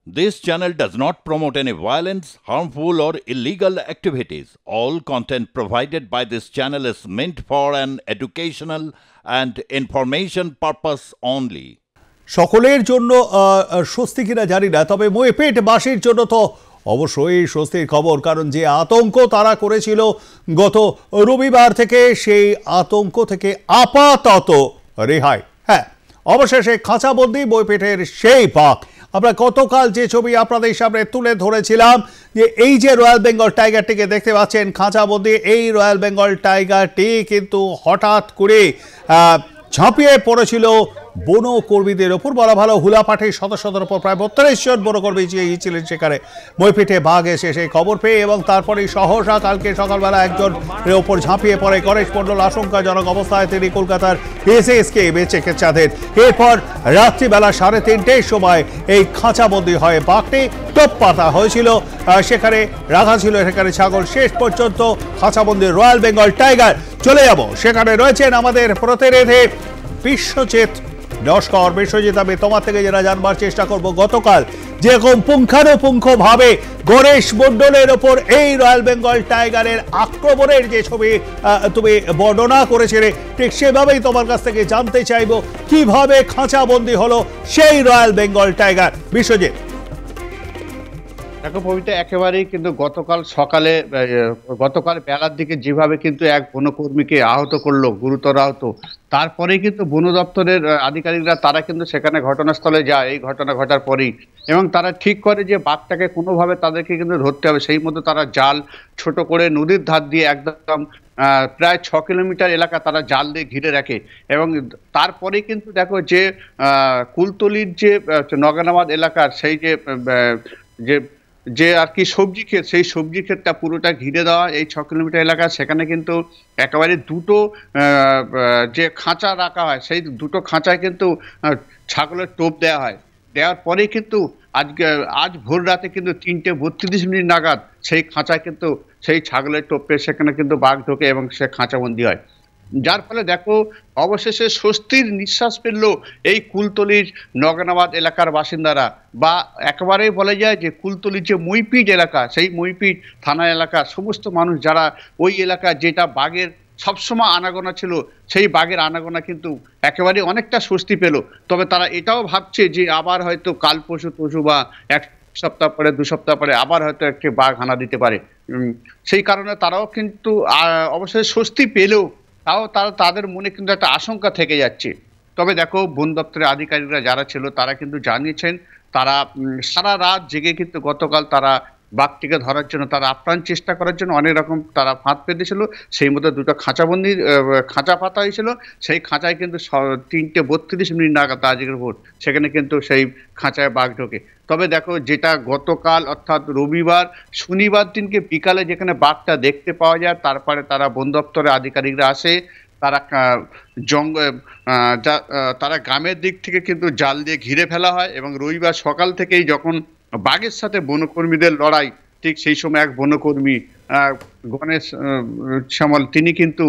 This channel does not promote any violence, harmful, or illegal activities. All content provided by this channel is meant for an educational and information purpose only. সকলের জন্য স্বস্তি কিনা জানি না, তবে মইপেটবাসীর জন্য তো অবশ্যই স্বস্তির খবর, কারণ যে আতঙ্ক তারা করেছিল গত রবিবার থেকে, সেই আতঙ্ক থেকে আপাতত রেহাই। হ্যাঁ, অবশেষে খাঁচাবন্দি মইপেটের সেই বাঘ। আমরা গতকাল যে ছবি আপনাদের সামনে তুলে ধরেছিলাম, যে এই যে রয়্যাল বেঙ্গল টাইগারটিকে দেখতে পাচ্ছেন খাঁচাবন্দি, এই রয়্যাল বেঙ্গল টাইগারটি কিন্তু হঠাৎ করে ঝাঁপিয়ে পড়েছিল বনকর্মীদের ওপর। বলা ভালো, হুলা পার্টির সদস্যদের ওপর প্রায় 32 জন বনকর্মী ছিলেন সেখানে। মইপেটে বাঘ এসে সেই খবর পেয়ে এবং তারপরেই সহসা কালকে সকালবেলা একজনের ওপর ঝাঁপিয়ে পড়ে গণেশ মণ্ডল। আশঙ্কাজনক অবস্থায় তিনি কলকাতার এসএসকেএমে চিকিৎসা দেন। এরপর রাত্রিবেলা 3:30টার সময় এই খাঁচাবন্দি হয় বাঘটি। টোপ পাতা হয়েছিল, সেখানে রাখা ছিল সেখানে ছাগল। শেষ পর্যন্ত খাঁচাবন্দি রয়্যাল বেঙ্গল টাইগার। চলে যাব, সেখানে রয়েছেন আমাদের প্রতিনিধি বিশ্বজিৎ নস্কর। বিশ্বজিৎ, আমি তোমার থেকে যেটা জানবার চেষ্টা করব, গতকাল যেরকম পুঙ্খানুপুঙ্খভাবে গণেশ মণ্ডলের ওপর এই রয়্যাল বেঙ্গল টাইগারের আক্রমণের যে ছবি তুমি বর্ণনা করেছিলে, ঠিক সেভাবেই তোমার কাছ থেকে জানতে চাইব কিভাবে খাঁচাবন্দি হলো সেই রয়্যাল বেঙ্গল টাইগার। বিশ্বজিৎ। দেখো পবিতা, একেবারেই কিন্তু গতকাল বেলার দিকে যেভাবে কিন্তু এক বনকর্মীকে আহত করলো, গুরুতর আহত, তারপরেই কিন্তু বন দপ্তরের আধিকারিকরা তারা কিন্তু সেখানে ঘটনাস্থলে যায় এই ঘটনা ঘটার পরেই, এবং তারা ঠিক করে যে বাঘটাকে কোনোভাবে তাদেরকে কিন্তু ধরতে হবে। সেই মতো তারা জাল ছোট করে নদীর ধার দিয়ে একদম প্রায় 6 কিলোমিটার এলাকা তারা জাল দিয়ে ঘিরে রাখে। এবং তারপরে কিন্তু দেখো যে কুলতলির যে নগানাবাদ এলাকার সেই যে আর কি সবজি ক্ষেত, সেই সবজি ক্ষেতটা পুরোটা ঘিরে দেওয়া এই 6 কিলোমিটার এলাকা। সেখানে কিন্তু একেবারে দুটো যে খাঁচা রাখা হয়, সেই দুটো খাঁচায় কিন্তু ছাগলের টোপ দেওয়া হয়। দেওয়ার পরেই কিন্তু আজ ভোর রাতে কিন্তু 3:32 নাগাদ সেই খাঁচায় কিন্তু সেই ছাগলের টোপে সেখানে কিন্তু বাঘ ঢোকে এবং সে খাঁচাবন্দি হয়। যার ফলে দেখো অবশেষে স্বস্তির নিঃশ্বাস ফেললো এই কুলতলির নগানাবাদ এলাকার বাসিন্দারা, বা একেবারেই বলা যায় যে কুলতলির যে মইপিট এলাকা, সেই মইপিট থানা এলাকার সমস্ত মানুষ যারা ওই এলাকা, যেটা বাঘের সবসময় আনাগোনা ছিল, সেই বাঘের আনাগোনা কিন্তু একেবারে অনেকটা স্বস্তি পেল। তবে তারা এটাও ভাবছে যে আবার হয়তো কাল পরশু বা 1 সপ্তাহ পরে 2 সপ্তাহ পরে আবার হয়তো একটি বাঘ হানা দিতে পারে। সেই কারণে তারাও কিন্তু অবশ্যই স্বস্তি পেলেও তাও তাদের মনে কিন্তু একটা আশঙ্কা থেকে যাচ্ছে। তবে দেখো বন দপ্তরের আধিকারিকরা যারা ছিল তারা কিন্তু জানিয়েছেন, তারা সারা রাত জেগে কিন্তু গতকাল তারা বাঘটিকে ধরার জন্য, তারা আপ্রাণ চেষ্টা করার জন্য অনেক রকম তারা ফাঁদ পেতেছিল। সেই মতো দুটো খাঁচা পাতা হয়েছিল। সেই খাঁচায় কিন্তু 3:32 নাগাদ আজকের ভোর সেখানে কিন্তু সেই খাঁচায় বাঘ ঢোকে। তবে দেখো যেটা গতকাল অর্থাৎ রবিবার, শনিবার দিনকে বিকালে যেখানে বাঘটা দেখতে পাওয়া যায়, তারপরে তারা বন দপ্তরের আধিকারিকরা আসে, তারা গ্রামের দিক থেকে কিন্তু জাল দিয়ে ঘিরে ফেলা হয়। এবং রবিবার সকাল থেকেই যখন বাঘের সাথে বনকর্মীদের লড়াই, ঠিক সেই সময় এক বনকর্মী গণেশ শ্যামল তিনি কিন্তু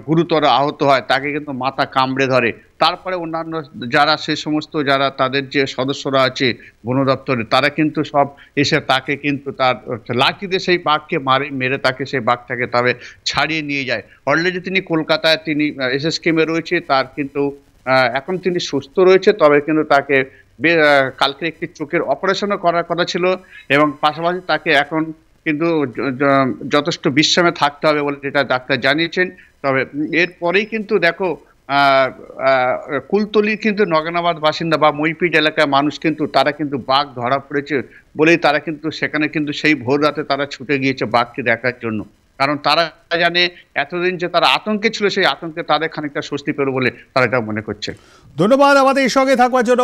গুরুতর আহত হয়, তাকে কিন্তু মাথা কামড়ে ধরে। তারপরে অন্যান্য যারা সে সমস্ত যারা তাদের যে সদস্যরা আছে বন দপ্তরে, তারা কিন্তু সব এসে তাকে কিন্তু তার লাঠি দিয়ে সেই বাঘকে মেরে তাকে সেই বাঘটাকে তবে ছাড়িয়ে নিয়ে যায়। অলরেডি তিনি কলকাতায় তিনি এসএসকেএমে রয়েছে, তার কিন্তু এখন তিনি সুস্থ রয়েছে। তবে কিন্তু তাকে কালকে একটি চোখের অপারেশনও করার কথা ছিল, এবং পাশাপাশি তাকে এখন কিন্তু যথেষ্ট বিশ্রামে থাকতে হবে বলে যেটা ডাক্তার জানিয়েছেন। তবে এরপরেই কিন্তু দেখো কুলতলির কিন্তু নগানাবাদ বাসিন্দা বা মইপিট এলাকার মানুষ কিন্তু তারা কিন্তু বাঘ ধরা পড়েছে বলেই তারা কিন্তু সেখানে কিন্তু সেই ভোর রাতে তারা ছুটে গিয়েছে বাঘকে দেখার জন্য। কারণ তারা জানে এতদিন যে তারা আতঙ্কে ছিল, সেই আতঙ্কে তাদের খানিকটা স্বস্তি পেল বলে তারা এটা মনে করছে। ধন্যবাদ আমাদের সঙ্গে থাকবার জন্য।